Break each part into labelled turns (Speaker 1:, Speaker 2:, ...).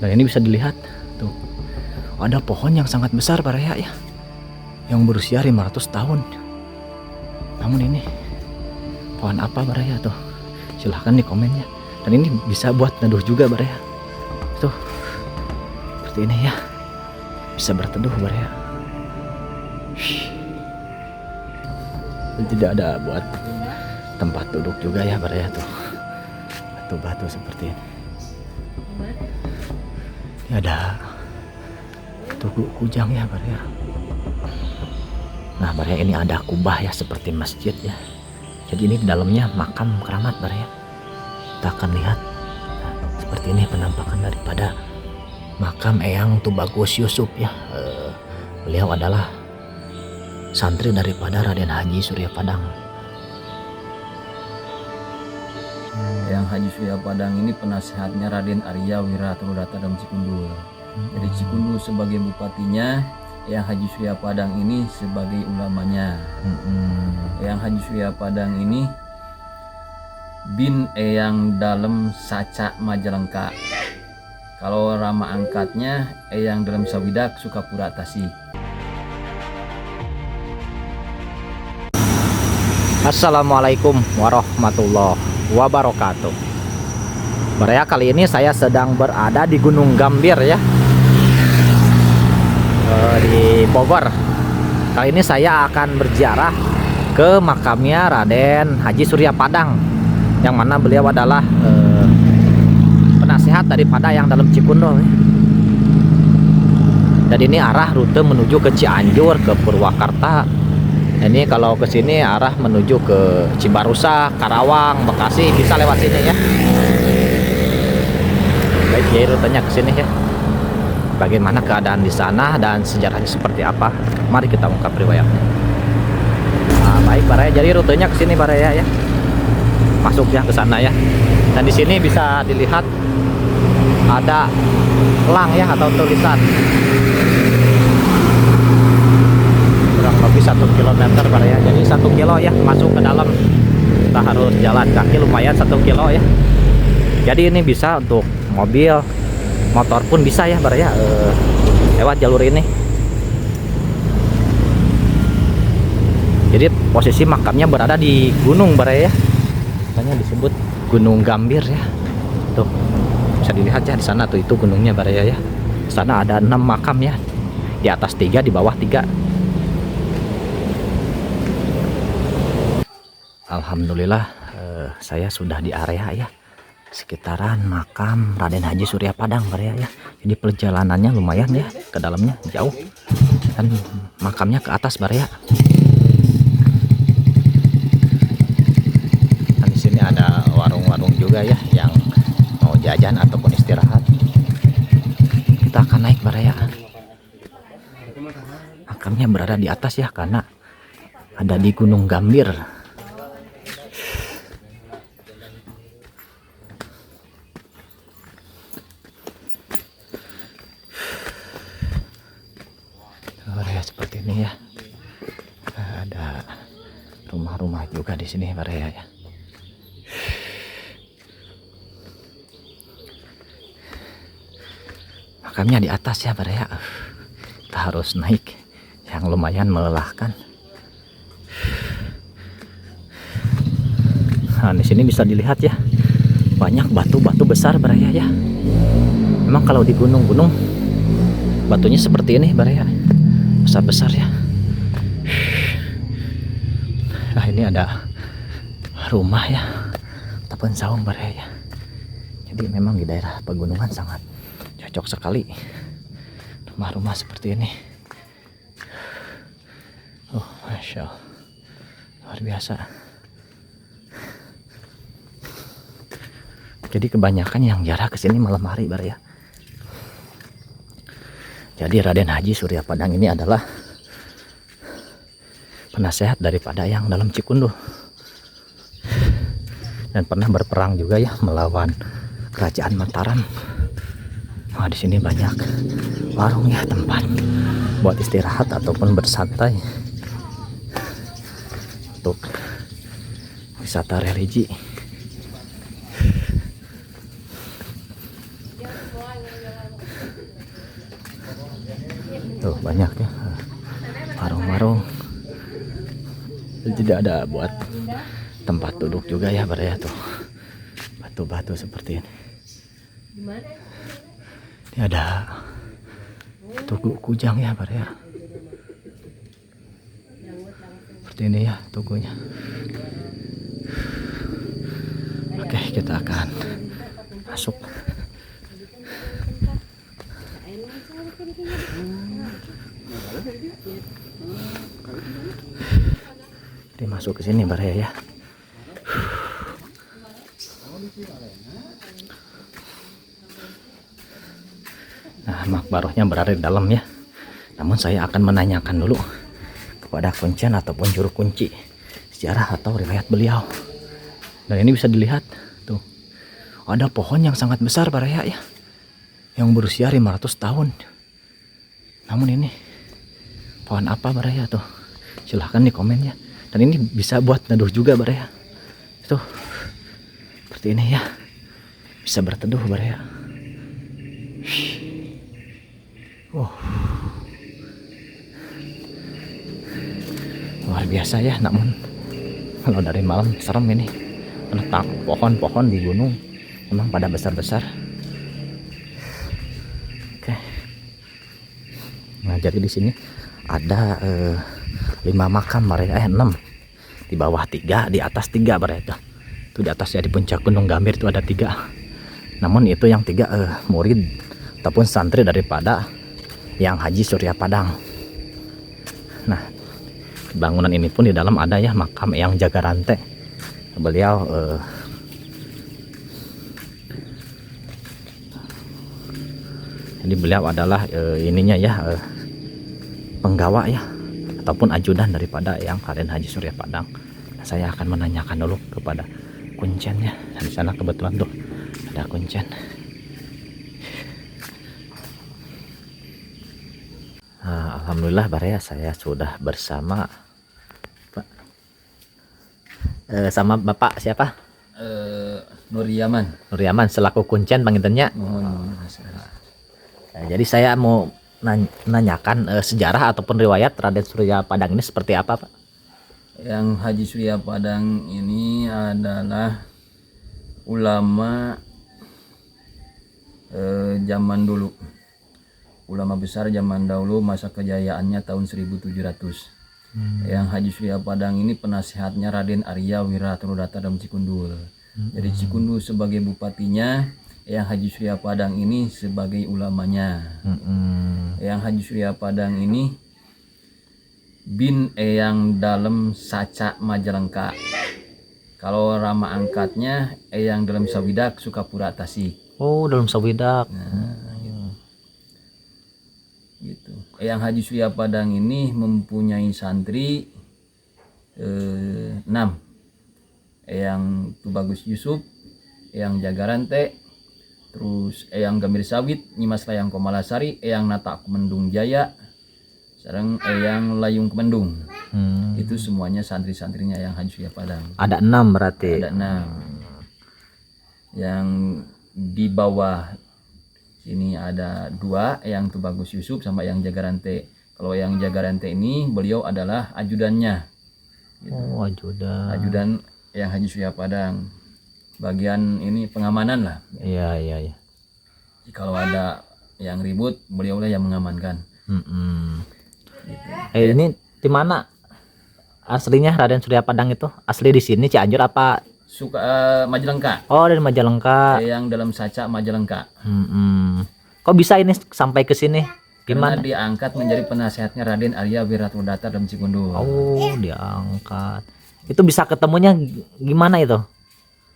Speaker 1: Dan ini bisa dilihat tuh, ada pohon yang sangat besar Baraya ya, yang berusia 500 tahun. Namun ini pohon apa Baraya tuh? Silahkan di komennya. Dan ini bisa buat neduh juga Baraya. Tuh, seperti ini ya, bisa berteduh Baraya. Tidak ada buat tempat duduk juga ya Baraya tuh. Batu-batu seperti ini. Ini ada tugu kujang ya Baraya. Nah Baraya, ini ada kubah ya seperti masjid ya. Jadi ini di dalamnya makam keramat Baraya. Kita akan lihat seperti ini penampakan daripada makam Eyang Tubagus Yusuf ya. Beliau adalah santri daripada Raden Haji Surya Padang.
Speaker 2: Eyang Haji Surya Padang ini penasehatnya Raden Arya Wiratulata dalam Cikundul. Jadi Cikundul sebagai bupatinya, Eyang Haji Surya Padang ini sebagai ulamanya. Eyang Haji Surya Padang ini bin Eyang Dalem Saca Majalengka. Kalau rama angkatnya Eyang Dalem Sawidak Sukapura Tasik.
Speaker 1: Assalamualaikum warahmatullahi wabarakatuh. Baraya, kali ini saya sedang berada di Gunung Gambir ya, di Bogor. Kali ini saya akan berziarah ke makamnya Raden Haji Surya Padang, yang mana beliau adalah penasehat daripada yang dalam Cikundul. Dan ini arah rute menuju ke Cianjur, ke Purwakarta. Ini kalau ke sini arah menuju ke Cibarusa, Karawang, Bekasi, bisa lewat sini ya. Baik, jadi rutenya ke sini ya. Bagaimana keadaan di sana dan sejarahnya seperti apa? Mari kita ungkap riwayatnya. Nah, baik Baraya, jadi rutenya ke sini Baraya ya. Masuk ya ke sana ya. Dan di sini bisa dilihat ada elang ya, atau tulisan. Kurang lebih 1 kilometer Baraya. Jadi 1 kilo ya masuk ke dalam. Kita harus jalan kaki lumayan 1 kilo ya. Jadi ini bisa untuk mobil, motor pun bisa ya Baraya, lewat jalur ini. Jadi posisi makamnya berada di gunung Baraya, makanya disebut Gunung Gambir ya. Tuh bisa dilihat ya di sana tuh, itu gunungnya Baraya ya. Di sana ada 6 makam ya, di atas 3, di bawah 3. Alhamdulillah, saya sudah di area ya, sekitaran makam Raden Haji Surya Padang Baraya ya. Jadi perjalanannya lumayan ya, ke dalamnya jauh, dan makamnya ke atas Baraya. Dan di sini ada warung-warung juga ya, yang mau jajan ataupun istirahat. Kita akan naik Baraya. Makamnya berada di atas ya, karena ada di Gunung Gambir. Seperti ini ya, ada rumah-rumah juga di sini Baraya ya. Makamnya di atas ya Baraya. Kita harus naik yang lumayan melelahkan. Nah, di sini bisa dilihat ya, banyak batu-batu besar Baraya ya. Memang kalau di gunung-gunung batunya seperti ini Baraya, besar-besar ya. Nah, ini ada rumah ya, ataupun saung Baraya ya. Jadi memang di daerah pegunungan sangat cocok sekali rumah-rumah seperti ini. Oh, masya Allah, luar biasa. Jadi kebanyakan yang jarah ke sini malam hari Baraya. Jadi Raden Haji Surya Padang ini adalah penasehat daripada yang dalam Cikundul, dan pernah berperang juga ya melawan kerajaan Mataram. Nah, di sini banyak warung ya, tempat buat istirahat ataupun bersantai untuk wisata religi. Tuh banyak ya warung-warung. Tidak ada buat tempat duduk juga ya Bar ya, tuh batu-batu seperti ini. Ini ada tugu kujang ya Bar ya, seperti ini ya tugunya. Oke, kita akan masuk. Kita masuk ke sini Bar ya. Nah, makbarohnya berada di dalam ya. Namun saya akan menanyakan dulu kepada kuncen ataupun juru kunci sejarah atau riwayat beliau. Dan ini bisa dilihat tuh, ada pohon yang sangat besar Bar ya, yang berusia 500 tahun. Namun ini pohon apa Bar ya tuh? Silahkan di komen ya. Dan ini bisa buat neduh juga Bar ya. Tuh, seperti ini ya. Bisa berteduh Bar ya. Wow. Luar biasa ya, namun kalau dari malam serem ini. Karena pohon-pohon di gunung memang pada besar-besar. Oke. Nah, jadi di sini ada 5 makam Bar ya, 6. Di bawah 3, di atas 3 Bar ya. Itu di atas ya, di puncak Gunung Gambir itu ada 3. Namun itu yang 3 murid ataupun santri daripada yang Haji Surya Padang. Nah, bangunan ini pun di dalam ada ya makam yang Jagarante. Beliau jadi beliau adalah ininya ya penggawa ya ataupun ajudan daripada yang Raden Haji Surya Padang. Nah, saya akan menanyakan dulu kepada kuncennya. Dan di sana kebetulan tuh ada kuncen. Nah, alhamdulillah Bar ya, saya sudah bersama sama Bapak siapa?
Speaker 2: Nur Yaman.
Speaker 1: Nur Yaman selaku kuncen pangintennya. Nah, jadi saya mau nanyakan sejarah ataupun riwayat Raden Surya Padang ini seperti apa Pak?
Speaker 2: Yang Haji Surya Padang ini adalah ulama zaman dulu, ulama besar zaman dahulu, masa kejayaannya tahun 1700. Yang Haji Surya Padang ini penasihatnya Raden Arya Wiratuludata dan Cikundul. Jadi Cikundul sebagai bupatinya, yang Haji Surya Padang ini sebagai ulamanya. Yang Haji Surya Padang ini bin Eyang Dalem Saca Majalengka. Kalau rama angkatnya Eyang Dalem Sawidak Sukapura Tasik.
Speaker 1: Oh, dalam Sawidak.
Speaker 2: Gitu. Eyang Haji Surya Padang ini mempunyai santri 6. Eyang Tubagus Yusuf, Eyang Jagarante, terus Eyang Gambir Sawit, Nyimas Layang Komalasari, Eyang Nata Kumendung Jaya, sareng Eyang Layung Kemendung. Itu semuanya santri-santrinya Eyang Haji Surya Padang.
Speaker 1: Ada 6 berarti.
Speaker 2: Ada 6. Yang di bawah sini ada 2, yang Tubagus Yusuf sama yang Jagarante. Kalau yang Jagarante ini beliau adalah ajudannya. Gitu.
Speaker 1: Oh, ajudan.
Speaker 2: Ajudan yang Haji Surya Padang. Bagian ini pengamanan lah.
Speaker 1: Iya.
Speaker 2: Kalau ada yang ribut, beliau lah yang mengamankan. Gitu.
Speaker 1: Ini di mana aslinya Raden Surya Padang itu? Asli di sini Cianjur apa?
Speaker 2: Majalengka.
Speaker 1: Oh, dari Majalengka.
Speaker 2: Yang dalam Saca Majalengka.
Speaker 1: Kok bisa ini sampai ke sini? Gimana?
Speaker 2: Karena diangkat menjadi penasehatnya Raden Arya Wiratuludata dan Cikundul.
Speaker 1: Oh, diangkat. Itu bisa ketemunya gimana itu?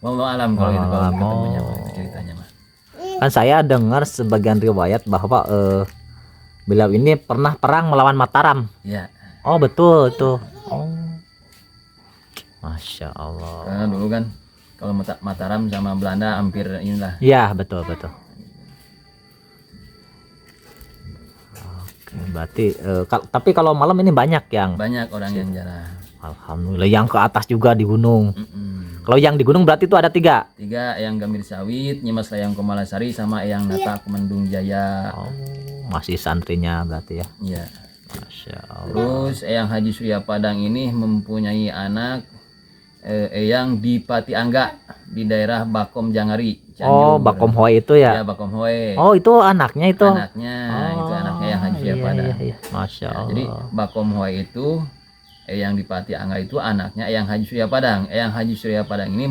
Speaker 2: Wallahu alam kalau itu kalau ketemunya
Speaker 1: Oh.
Speaker 2: itu ceritanya mah.
Speaker 1: Kan saya dengar sebagian riwayat bahwa beliau ini pernah perang melawan Mataram.
Speaker 2: Ya.
Speaker 1: Oh, betul tuh. Oh. Masya Allah.
Speaker 2: Karena dulu kan kalau Mataram sama Belanda hampir inilah.
Speaker 1: Iya, betul. Oke, berarti tapi kalau malam ini banyak yang
Speaker 2: Banyak orang yang jarang.
Speaker 1: alhamdulillah yang ke atas juga di gunung. Kalau yang di gunung berarti itu ada 3.
Speaker 2: 3 Eyang Gambir Sawit, Nyimas Layang Komalasari, sama Eyang Nata Kemendung Jaya.
Speaker 1: Oh, masih santrinya berarti ya.
Speaker 2: Iya.
Speaker 1: Masya Allah.
Speaker 2: Terus Eyang Haji Surya Padang ini mempunyai anak Eyang di Pati Angga di daerah Bakom Jangari,
Speaker 1: Oh,
Speaker 2: Cianjur.
Speaker 1: Bakom Hoi itu
Speaker 2: Ya,
Speaker 1: ya.
Speaker 2: Bakom Hoe.
Speaker 1: Oh, itu anaknya itu.
Speaker 2: Anaknya, itu anaknya Eyang Haji Surya
Speaker 1: iya,
Speaker 2: Padang.
Speaker 1: iya, iya. Masya
Speaker 2: Ya,
Speaker 1: Allah.
Speaker 2: jadi Bakom Hoe itu Eyang di Pati Angga itu anaknya Eyang Haji Surya Padang. Eyang Haji Surya Padang ini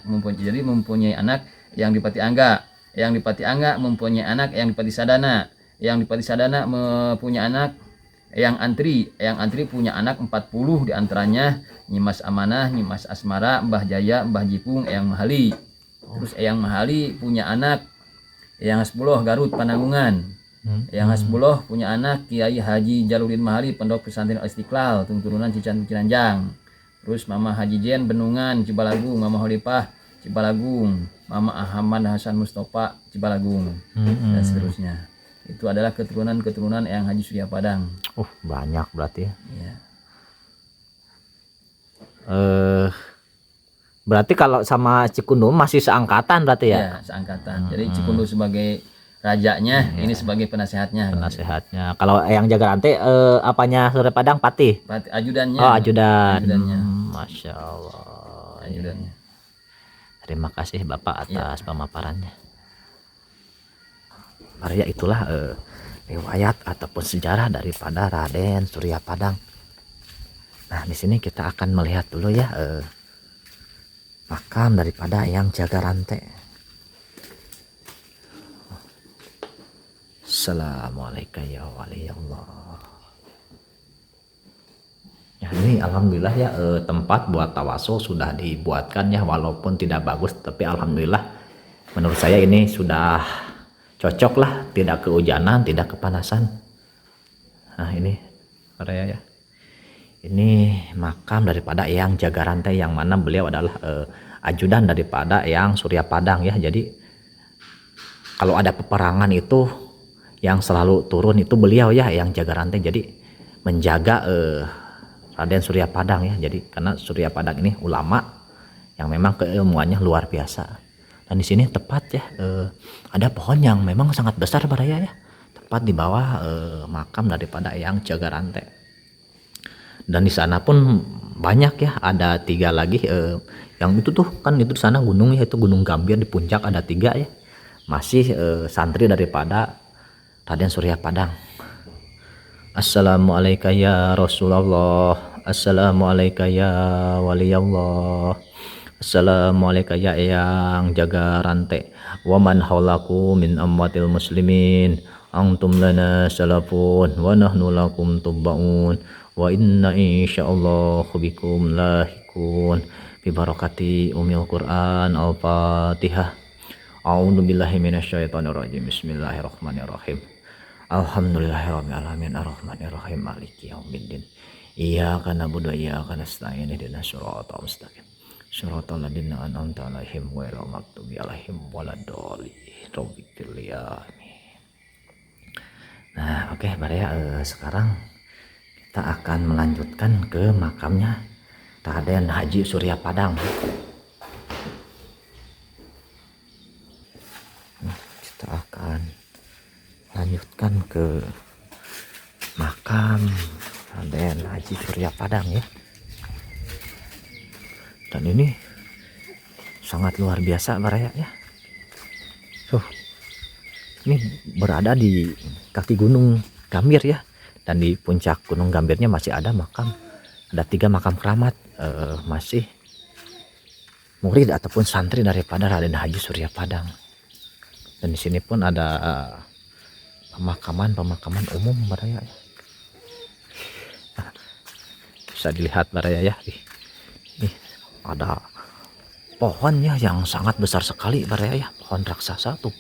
Speaker 2: mempunyai anak yang di Pati Angga. Yang di Pati Angga mempunyai anak yang di Pati Sadana. Yang di Pati Sadana mempunyai anak Eyang Antri. Eyang Antri punya anak 40, diantaranya Nyimas Amanah, Nyimas Asmara, Mbah Jaya, Mbah Jipung, Eyang Mahali. Terus Eyang Mahali punya anak Eyang Hasbuloh Garut Pananggungan. Eyang Hasbuloh punya anak Kiai Haji Jaludin Mahali, Pondok Pesantren Istiqlal, turunan Cicandu Ciranjang. Terus Mama Haji Jen Benungan Cibalagung, Mama Holipah Cibalagung, Mama Ahmad Hasan Mustafa Cibalagung, dan seterusnya. Itu adalah keturunan-keturunan Eyang Haji Surya Padang.
Speaker 1: Banyak berarti ya.
Speaker 2: Ya.
Speaker 1: Berarti kalau sama Cikundu masih seangkatan berarti ya?
Speaker 2: Ya, seangkatan. Jadi Cikundu sebagai rajanya, ini sebagai penasehatnya.
Speaker 1: Penasehatnya. Kalau yang jaga rantai apanya Surya Padang Patih?
Speaker 2: Ajudannya.
Speaker 1: Oh, ajudan.
Speaker 2: Ajudannya.
Speaker 1: Masya Allah.
Speaker 2: Ajudannya.
Speaker 1: Terima kasih Bapak atas pemaparannya. Ya, itulah riwayat ataupun sejarah daripada Raden Surya Padang. Nah, di sini kita akan melihat dulu ya makam daripada Eyang Jaga Rantai. Assalamualaikum ya wali Allah. Ya, ini alhamdulillah ya tempat buat tawasul sudah dibuatkan ya, walaupun tidak bagus tapi alhamdulillah menurut saya ini sudah cocok lah, tidak kehujanan, tidak kepanasan. Nah, ini para ya. Ini makam daripada Eyang Jaga Rantai yang mana beliau adalah ajudan daripada Eyang Surya Padang ya. Jadi kalau ada peperangan itu yang selalu turun itu beliau ya, Eyang Jaga Rantai. Jadi menjaga Raden Surya Padang ya. Jadi karena Surya Padang ini ulama yang memang keilmuannya luar biasa. Dan di sini tepat ya ada pohon yang memang sangat besar baraya ya. Tepat di bawah makam daripada Eyang Jaga Rantai. Dan di sana pun banyak ya, ada 3 lagi yang itu tuh kan itu di sana gunung ya, itu Gunung Gambir di puncak ada 3 ya. Masih santri daripada Raden Surya Padang. Assalamualaikum ya Rasulullah. Assalamualaikum ya wali Allah. Assalamualaikum ya Eyang Jaga Rantai. Wa man haulaku min amwatil muslimin. Antum lana salafun wa nahnu lakum tubbaun. Wa inna insyaallah bikum lahikun bi barakati umil Quran al-Fatihah. A'udzu billahi minasyaitonir rajim. Bismillahirrahmanirrahim. Alhamdulillahirabbil alamin arrahmanir rahim maliki yaumiddin. Iyyaka na'budu wa iyyaka nasta'in ihdinas siratal mustaqim. Siratal ladzina an'amta 'alaihim ghairil maghdubi 'alaihim waladdallin. Nah, oke, Baraya, sekarang kita akan melanjutkan ke makamnya Raden Haji Surya Padang. Kita akan lanjutkan ke makam Raden Haji Surya Padang ya. Dan ini sangat luar biasa Baraya ya. Ini berada di kaki Gunung Gambir ya. Dan di puncak Gunung Gambirnya masih ada makam, ada 3 makam keramat masih murid ataupun santri daripada Raden Haji Surya Padang. Dan di sini pun ada pemakaman umum Baraya ya. Nah, bisa dilihat Baraya ya, ini ada pohonnya yang sangat besar sekali Baraya ya, pohon raksasa tuh.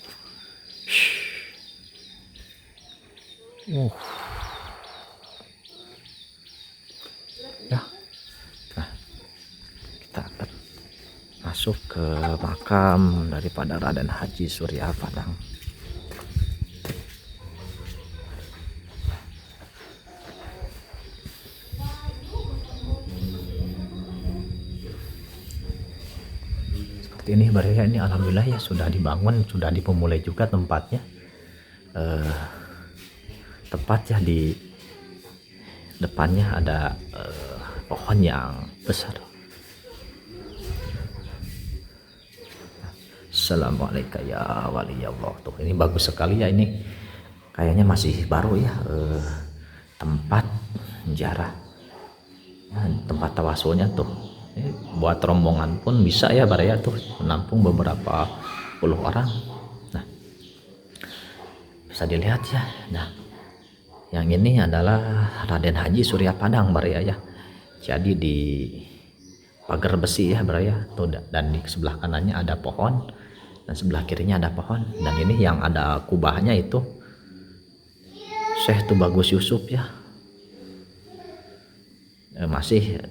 Speaker 1: Ya, nah, kita akan masuk ke makam daripada Raden Haji Surya Padang. tempat ini Baraya, ini alhamdulillah ya sudah dibangun, sudah dimulai juga tempatnya. Tepat ya di depannya ada pohon yang besar. Assalamualaikum ya waliyallah. Tuh ini bagus sekali ya, ini kayaknya masih baru ya, tempat jarah ya, tempat tawasulnya tuh. Buat rombongan pun bisa ya Baraya tuh, menampung beberapa puluh orang. Nah, bisa dilihat ya. Nah, yang ini adalah Raden Haji Surya Padang Baraya ya. Jadi di pagar besi ya Baraya tuh, dan di sebelah kanannya ada pohon dan sebelah kirinya ada pohon, dan ini yang ada kubahnya itu Syekh Tubagus Yusuf ya, masih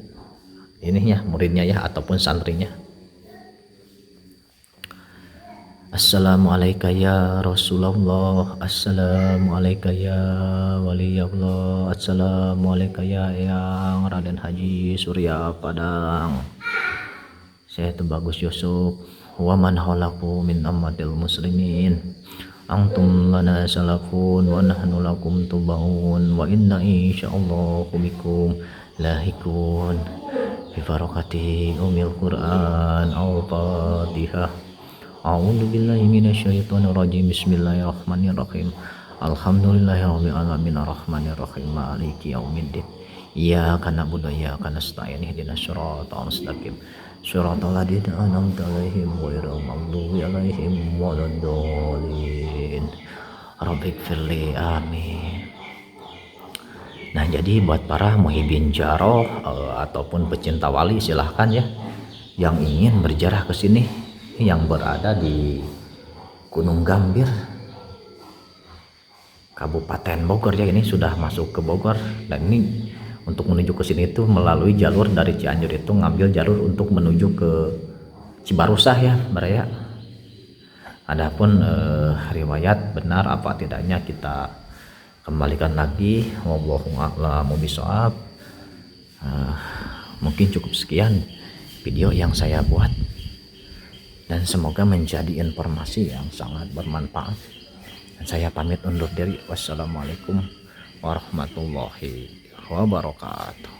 Speaker 1: ini ya muridnya ya ataupun santrinya. Assalamualaikum ya Rasulullah, assalamualaikum ya waliyallah, assalamualaikum ya yang Raden Haji Surya Padang, Syekh Tubagus Yusuf, wa man halaku min ammatil muslimin, antum lana salafun wa nahnu lakum tubaun, wa inna insyaallah bikum lahikun bi barakati umil Quran al-Fatihah. A'udzu billahi minasyaitonir rajim. Bismillahirrahmanirrahim. Alhamdulillahirabbil alamin arrahmanirrahim maliki yaumiddin. Iyyaka na'budu wa iyyaka nasta'in ihdinas siratal mustaqim. Siratal ladzina an'amta 'alaihim ghairil maghdubi 'alaihim waladdallin. Rabbighfirli amin. Nah, jadi buat para muhibin jaroh ataupun pecinta wali, silahkan ya yang ingin berjarah ke sini, yang berada di Gunung Gambir, Kabupaten Bogor ya. Ini sudah masuk ke Bogor, dan ini untuk menuju ke sini itu melalui jalur dari Cianjur, itu ngambil jalur untuk menuju ke Cibarusah ya Baraya. Adapun riwayat benar apa tidaknya kita kembalikan lagi, wallahu a'lam bishawab. Mungkin cukup sekian video yang saya buat, dan semoga menjadi informasi yang sangat bermanfaat. Dan saya pamit undur diri. Wassalamualaikum warahmatullahi wabarakatuh.